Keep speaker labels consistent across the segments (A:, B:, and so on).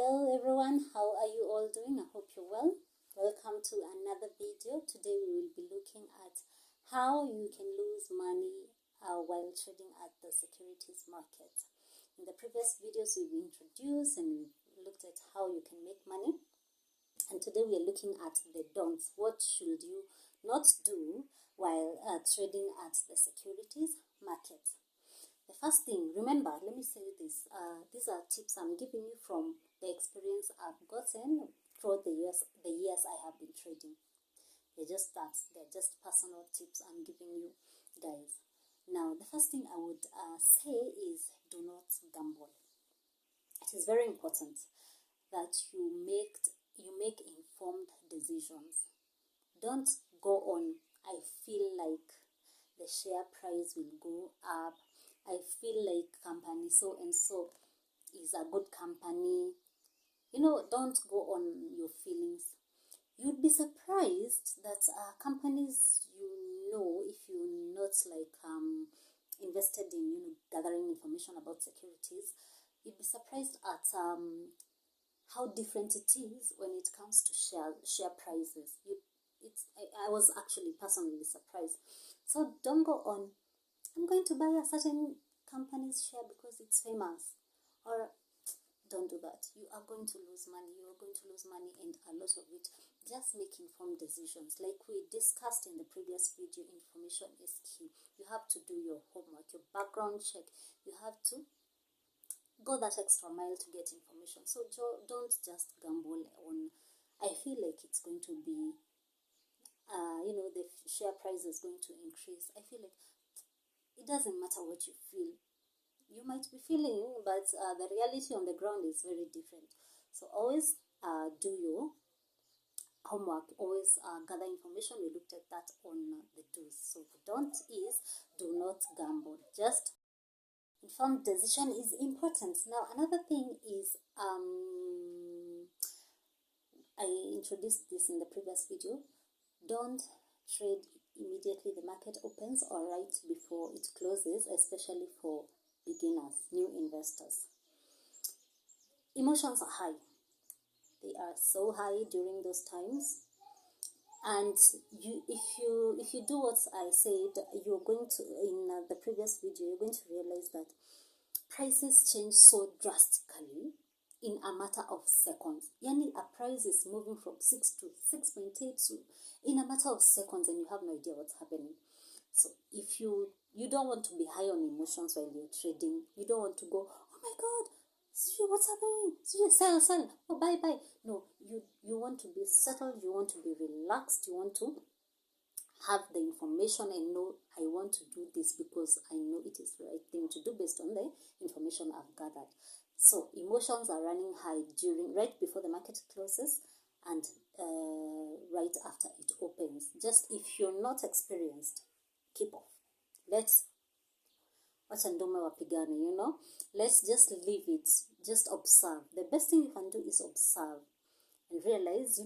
A: Hello everyone, how are you all doing? I hope you're well. Welcome to another video. Today we will be looking at how you can lose money while trading at the securities market. In the previous videos we've introduced and we've looked at how you can make money. And today we are looking at the don'ts. What should you not do while trading at the securities market? The first thing, remember, let me say this, these are tips I'm giving you from the experience I've gotten throughout the years I have been trading. They're just personal tips I'm giving you guys. Now, the first thing I would say is do not gamble. It is very important that you make informed decisions. Don't go on, I feel like the share price will go up. I feel like company so and so is a good company. Don't go on your feelings. You'd be surprised that companies, if you're not invested in gathering information about securities, you'd be surprised at how different it is when it comes to share prices. I was actually personally surprised. So don't go on, I'm going to buy a certain company's share because it's famous. Or don't do that. You are going to lose money. You are going to lose money, and a lot of it. Just make informed decisions. Like we discussed in the previous video, information is key. You have to do your homework, your background check. You have to go that extra mile to get information. So don't just gamble on, I feel like it's going to be, the share price is going to increase. I feel like it doesn't matter what you feel. You might be feeling, but the reality on the ground is very different. So always do your homework. Always gather information. We looked at that on the do's. So the don't is do not gamble. Just informed decision is important. Now another thing is I introduced this in the previous video. Don't trade immediately the market opens or right before it closes, especially for beginners, new investors. Emotions are high. They are so high during those times, and if you do what I said, you're going to, in the previous video, you're going to realize that prices change so drastically in a matter of seconds. A price is moving from 6 to 6.8 to in a matter of seconds, and you have no idea what's happening. So if you don't want to be high on emotions while you're trading, you don't want to go, oh my god, what's happening? Sell, oh buy. No, you want to be settled, you want to be relaxed, you want to have the information and know, I want to do this because I know it is the right thing to do based on the information I've gathered. So emotions are running high right before the market closes and right after it opens. Just if you're not experienced, keep off. Let's just leave it. Just observe. The best thing you can do is observe and realize,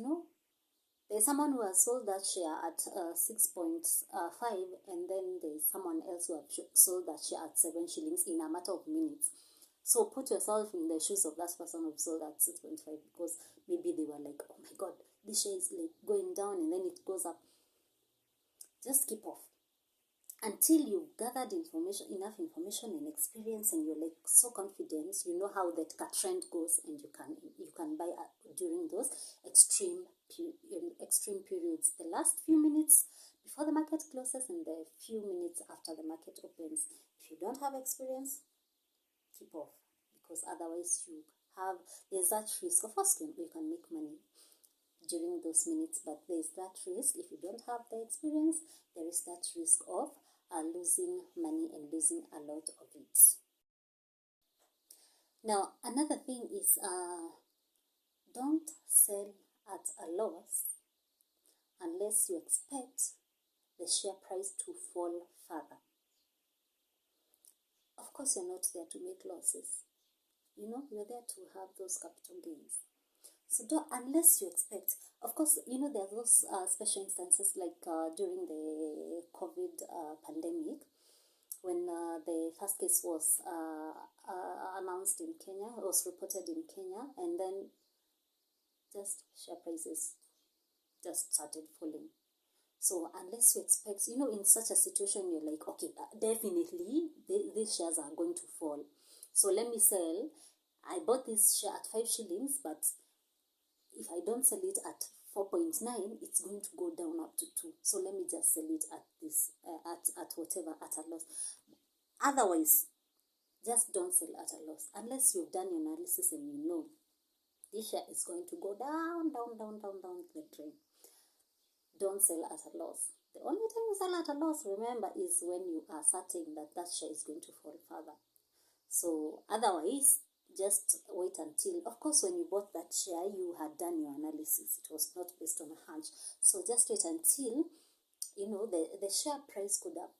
A: there's someone who has sold that share at 6.5, and then there's someone else who has sold that share at 7 shillings in a matter of minutes. So put yourself in the shoes of that person who sold at 6.5, because maybe they were like, oh my god, this share is like going down and then it goes up. Just keep off until you've gathered enough information and experience, and you're like so confident, you know how that trend goes, and you can buy during those extreme periods, the last few minutes before the market closes and the few minutes after the market opens. If you don't have experience, keep off, because otherwise there's that risk. Of course you can make money during those minutes, but there's that risk. If you don't have the experience, there is that risk of losing money and losing a lot of it. Now another thing is don't sell at a loss unless you expect the share price to fall further. Of course you're not there to make losses. You're there to have those capital gains. So unless you expect, of course, there are those special instances like during the COVID pandemic, when the first case was announced in Kenya, was reported in Kenya, and then just share prices just started falling. So unless you expect, in such a situation, you're like, okay, definitely these shares are going to fall. So let me sell. I bought this share at 5 shillings, but if I don't sell it at 4.9, it's going to go down up to 2. So let me just sell it at this, at whatever, at a loss. Otherwise, just don't sell at a loss. Unless you've done your analysis and you know this share is going to go down the drain. Don't sell at a loss. The only time you sell at a loss, remember, is when you are certain that that share is going to fall further. So otherwise, just wait until, of course, when you bought that share, you had done your analysis. It was not based on a hunch. So just wait until, the share price could have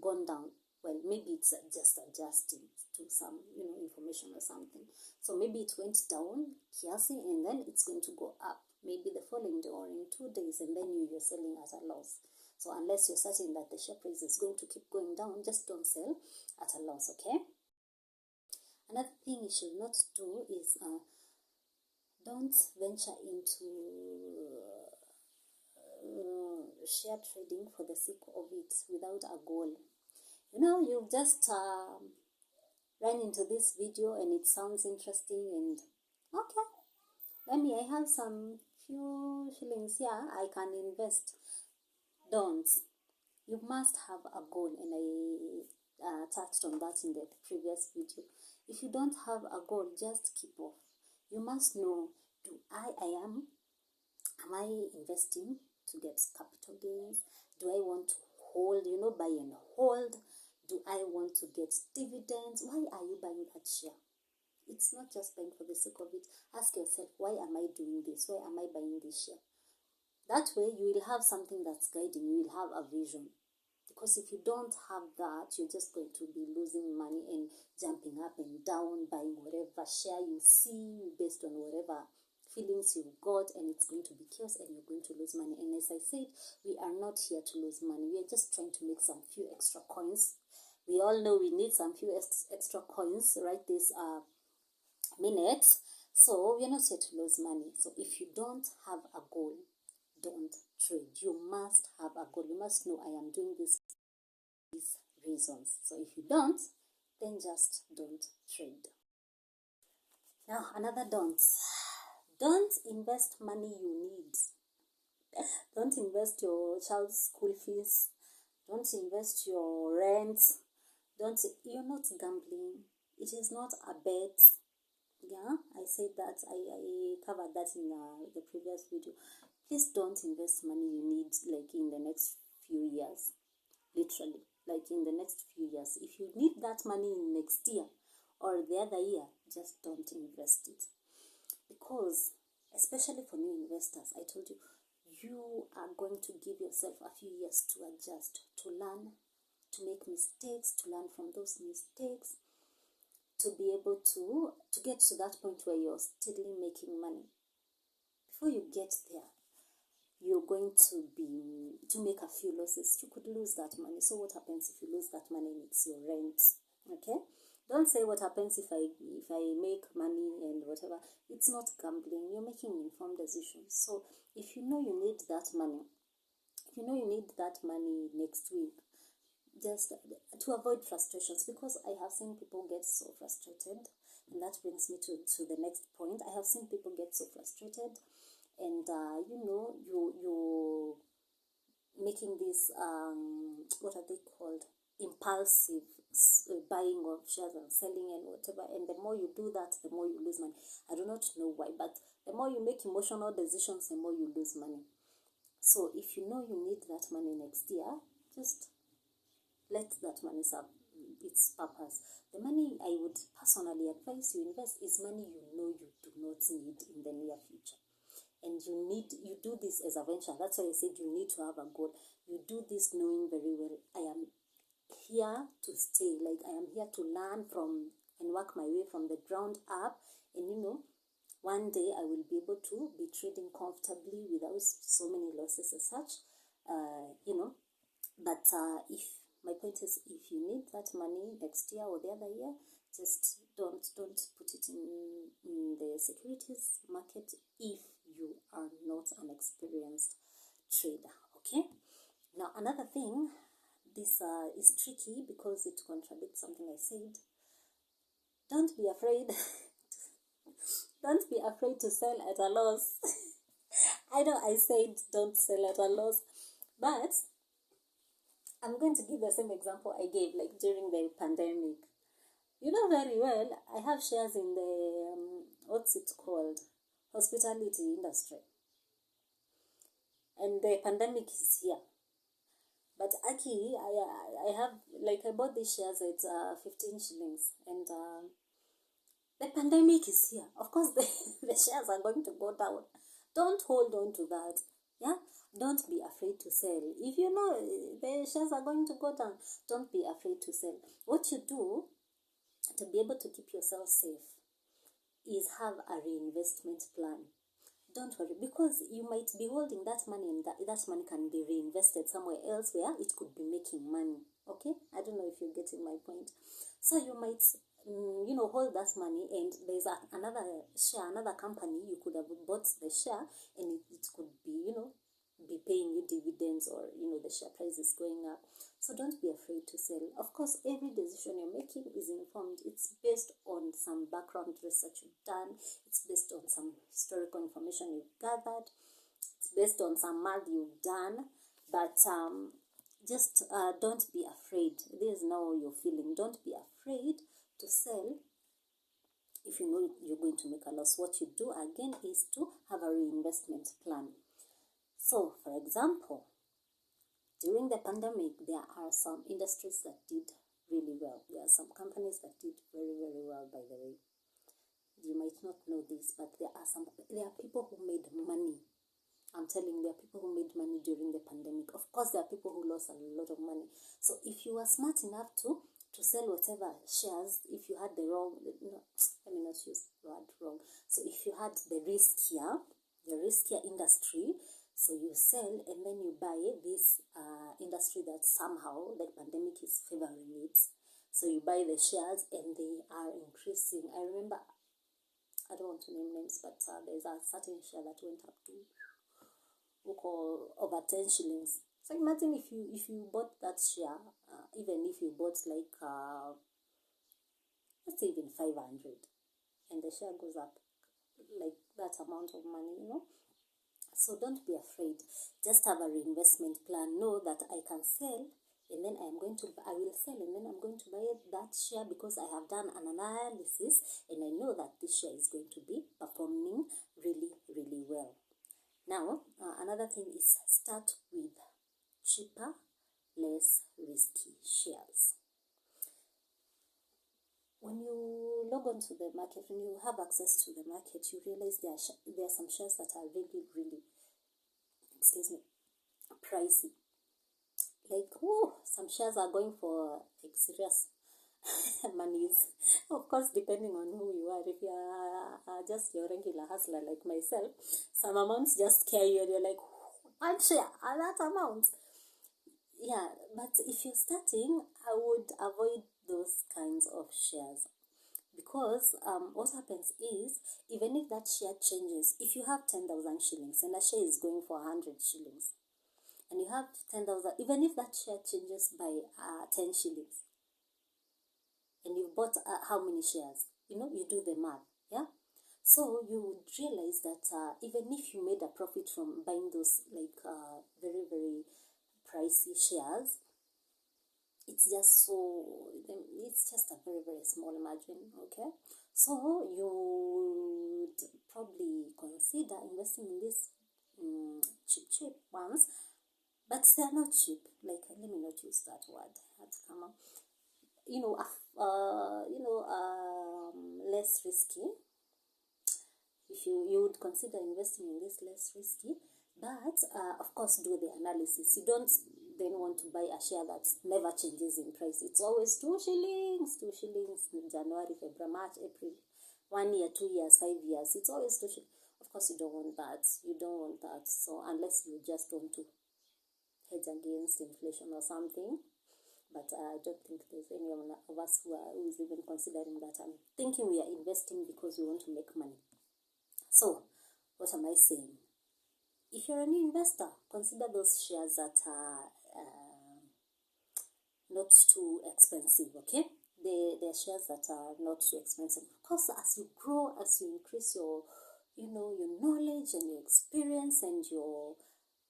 A: gone down. Well, maybe it's just adjusting to some, information or something. So maybe it went down, kiasi, and then it's going to go up. Maybe the following day or in 2 days, and then you're selling at a loss. So unless you're certain that the share price is going to keep going down, just don't sell at a loss, okay? Another thing you should not do is don't venture into share trading for the sake of it without a goal. You've just ran into this video and it sounds interesting and okay, I have some few shillings here, I can invest. Don't. You must have a goal, and I touched on that in the previous video. If you don't have a goal, just keep off. You must know, am I investing to get capital gains? Do I want to hold, buy and hold? Do I want to get dividends? Why are you buying that share? It's not just buying for the sake of it. Ask yourself, why am I doing this? Why am I buying this share? That way, you will have something that's guiding you. You will have a vision. Because if you don't have that, you're just going to be losing money and jumping up and down, buying whatever share you see based on whatever feelings you've got, and it's going to be chaos and you're going to lose money. And as I said, we are not here to lose money. We are just trying to make some few extra coins. We all know we need some few extra coins right this minute. So we're not here to lose money. So if you don't have a goal, don't trade. You must have a goal. You must know, I am doing this for these reasons. So if you don't, then just don't trade. Now, another don't. Don't invest money you need. Don't invest your child's school fees. Don't invest your rent. You're not gambling. It is not a bet. Yeah, I said that. I covered that in the previous video. Please don't invest money you need like in the next few years. Literally, like in the next few years. If you need that money in next year or the other year, just don't invest it. Because, especially for new investors, I told you, you are going to give yourself a few years to adjust, to learn, to make mistakes, to learn from those mistakes, to be able to get to that point where you're steadily making money. Before you get there, you're going to make a few losses. You could lose that money. So what happens if you lose that money and it's your rent? Okay? Don't say what happens if I make money and whatever. It's not gambling. You're making informed decisions. So if you know you need that money, next week, just to avoid frustrations, because I have seen people get so frustrated, and that brings me to the next point. I have seen people get so frustrated, and you're making this what are they called, impulsive buying of shares and selling and whatever, and the more you do that, the more you lose money. I do not know why, but the more you make emotional decisions, the more you lose money. So if you know you need that money next year, just let that money serve its purpose. The money I would personally advise you invest is money you know you do not need in the near future. And you do this as a venture. That's why I said you need to have a goal. You do this knowing very well, I am here to stay. Like, I am here to learn from and work my way from the ground up. And one day I will be able to be trading comfortably without so many losses as such. But if my point is, if you need that money next year or the other year, just don't put it in the securities market if you are not an experienced trader. Okay. Now another thing, this is tricky because it contradicts something I said. Don't be afraid. Don't be afraid to sell at a loss. I know I said don't sell at a loss, but I'm going to give the same example I gave like during the pandemic. You know very well, I have shares in the, what's it called, hospitality industry. And the pandemic is here. But Aki, I have, like, I bought these shares at 15 shillings. And the pandemic is here. Of course, the shares are going to go down. Don't hold on to that. Yeah? Don't be afraid to sell. If you know the shares are going to go down, don't be afraid to sell. What you do to be able to keep yourself safe is have a reinvestment plan. Don't worry, because you might be holding that money and that money can be reinvested somewhere else where it could be making money. Okay? I don't know if you're getting my point. So you might, hold that money, and there's another share, another company, you could have bought the share and it could be, be paying you dividends, or, the share price is going up. So don't be afraid to sell. Of course, every decision you're making is informed. It's based on some background research you've done. It's based on some historical information you've gathered. It's based on some math you've done. But just don't be afraid. This is now you're feeling. Don't be afraid to sell if you know you're going to make a loss. What you do again is to have a reinvestment plan. So, for example, during the pandemic, there are some industries that did really well. There are some companies that did very, very well, by the way. You might not know this, but there are people who made money. I'm telling you, there are people who made money during the pandemic. Of course, there are people who lost a lot of money. So if you are smart enough to sell whatever shares, if you had the wrong, let me not use the word wrong. So if you had the riskier industry, so you sell and then you buy this industry that somehow the pandemic is favoring it. So you buy the shares and they are increasing. I remember, I don't want to name names, but there's a certain share that went up to over 10 shillings. So imagine if you bought that share, even if you bought like, let's say even 500, and the share goes up like that amount of money, So don't be afraid. Just have a reinvestment plan. Know that I can sell, and then I will sell, and then I'm going to buy that share because I have done an analysis and I know that this share is going to be performing really, really well. Now, another thing is start with cheaper, less risky shares. When you log on to the market, when you have access to the market, you realize there are some shares that are really, really, pricey. Like, some shares are going for like serious monies. Of course, depending on who you are. If you are just your regular hustler like myself, some amounts just scare you and you're like, one share at that amount. Yeah, but if you're starting, I would avoid those kinds of shares, because what happens is, even if that share changes, if you have 10,000 shillings and a share is going for 100 shillings, and you have 10,000, even if that share changes by 10 shillings, and you've bought how many shares, you do the math, yeah? So you would realize that even if you made a profit from buying those like very, very pricey shares, it's just a very, very small margin. Okay, so you would probably consider investing in these cheap ones, but they're not cheap. Like, let me not use that word. That's come up. Less risky. If you would consider investing in this less risky, but of course do the analysis. You don't then want to buy a share that never changes in price. It's always 2 shillings in January, February, March, April, 1 year, 2 years, 5 years. It's always 2 shillings. Of course, you don't want that. So unless you just want to hedge against inflation or something. but I don't think there's any of us who's even considering that. I'm thinking we are investing because we want to make money. So what am I saying? If you're a new investor, consider those shares that are not too expensive, okay? They're shares that are not too expensive. Of course, as you grow, as you increase your, your knowledge and your experience and your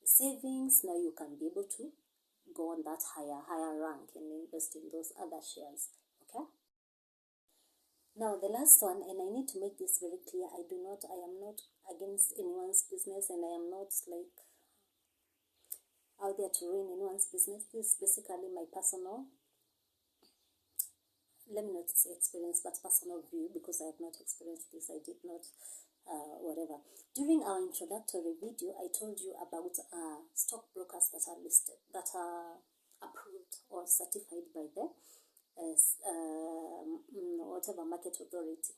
A: savings, now you can be able to go on that higher rank and invest in those other shares, okay? Now, the last one, and I need to make this very clear, I am not against anyone's business, and I am not like out there to ruin anyone's business. This is basically my personal, let me not say experience, but personal view, because I have not experienced this. I did not, whatever. During our introductory video, I told you about stockbrokers that are listed, that are approved or certified by the whatever market authority.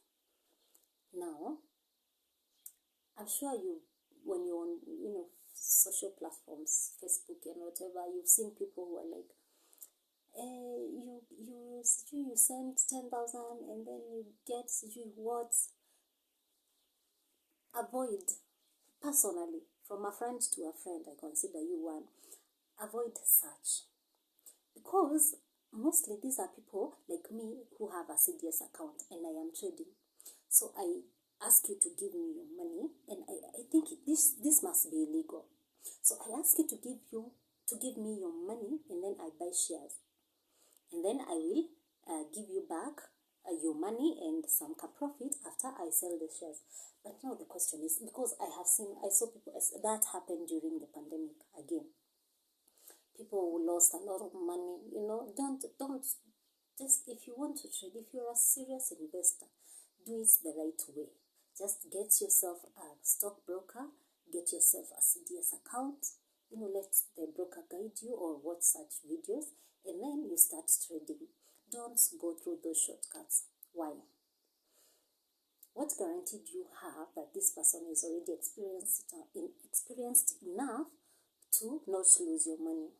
A: Now, I'm sure when you're on, social platforms, Facebook and whatever, you've seen people who are like, you send 10,000 and then you get what? Avoid, personally, from a friend to a friend, I consider you one. Avoid such, because mostly these are people like me who have a CDS account and I am trading. So I ask you to give me your money, and I think this must be illegal. So I ask you to give me your money, and then I buy shares, and then I will give you back your money and some profit after I sell the shares. But now the question is, because I saw people that happened during the pandemic again. People who lost a lot of money. Don't just, if you want to trade, if you're a serious investor, do it the right way. Just get yourself a stockbroker, get yourself a CDS account, let the broker guide you or watch such videos, and then you start trading. Don't go through those shortcuts. Why? What guarantee do you have that this person is already experienced enough to not lose your money?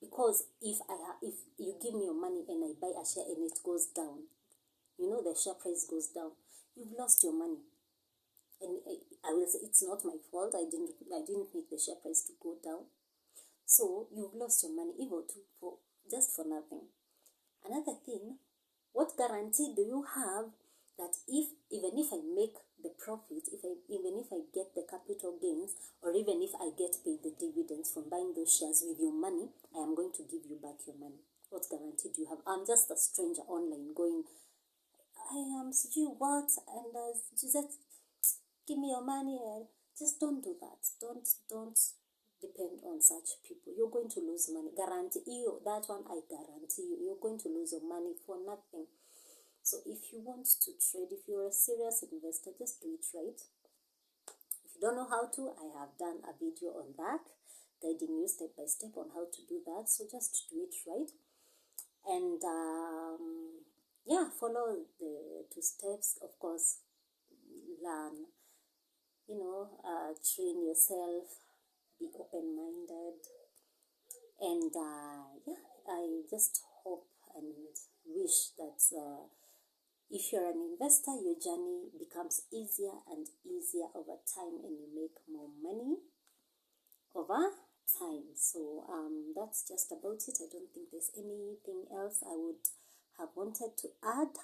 A: Because if you give me your money and I buy a share and it goes down, the share price goes down, you've lost your money. And I will say it's not my fault. I didn't make the share price to go down. So you've lost your money, even just for nothing. Another thing, what guarantee do you have that even if I make the profit, even if I get the capital gains, or even if I get paid the dividends from buying those shares with your money, I am going to give you back your money? What guarantee do you have? I'm just a stranger online going, I am what, and just give me your money. And just don't do that. Don't depend on such people. You're going to lose money. Guarantee you that one. I guarantee you're going to lose your money for nothing. So if you want to trade, if you're a serious investor, just do it right. If you don't know how to, I have done a video on that, guiding you step by step on how to do that. So just do it right. And follow the 2 steps. Of course, learn, train yourself, be open-minded. And I just hope and wish that if you're an investor, your journey becomes easier and easier over time, and you make more money over time. So that's just about it. I don't think there's anything else I would have wanted to add.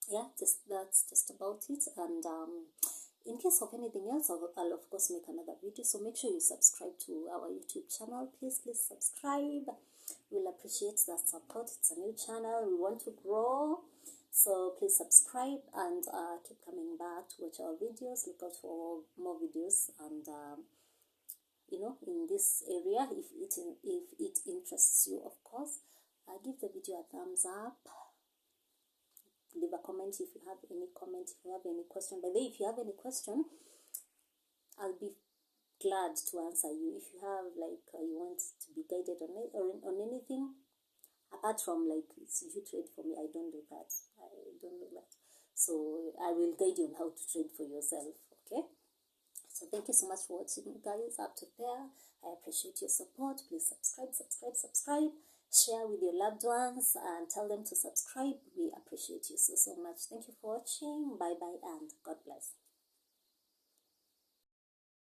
A: That's just about it. And in case of anything else, I'll of course make another video. So make sure you subscribe to our YouTube channel. Please subscribe. We'll appreciate that support. It's a new channel. We want to grow. So please subscribe and keep coming back to watch our videos. Look out for more videos, and in this area, if it interests you, of course, give the video a thumbs up. Leave a comment if you have any comment, if you have any question. By the way, if you have any question, I'll be glad to answer you. If you have you want to be guided on it or on anything, apart from you trade for me, I don't do that. So I will guide you on how to trade for yourself. Okay. So thank you so much for watching, guys, up to there. I appreciate your support. Please subscribe, share with your loved ones and tell them to subscribe. We appreciate you so much. Thank you for watching. Bye bye and God bless.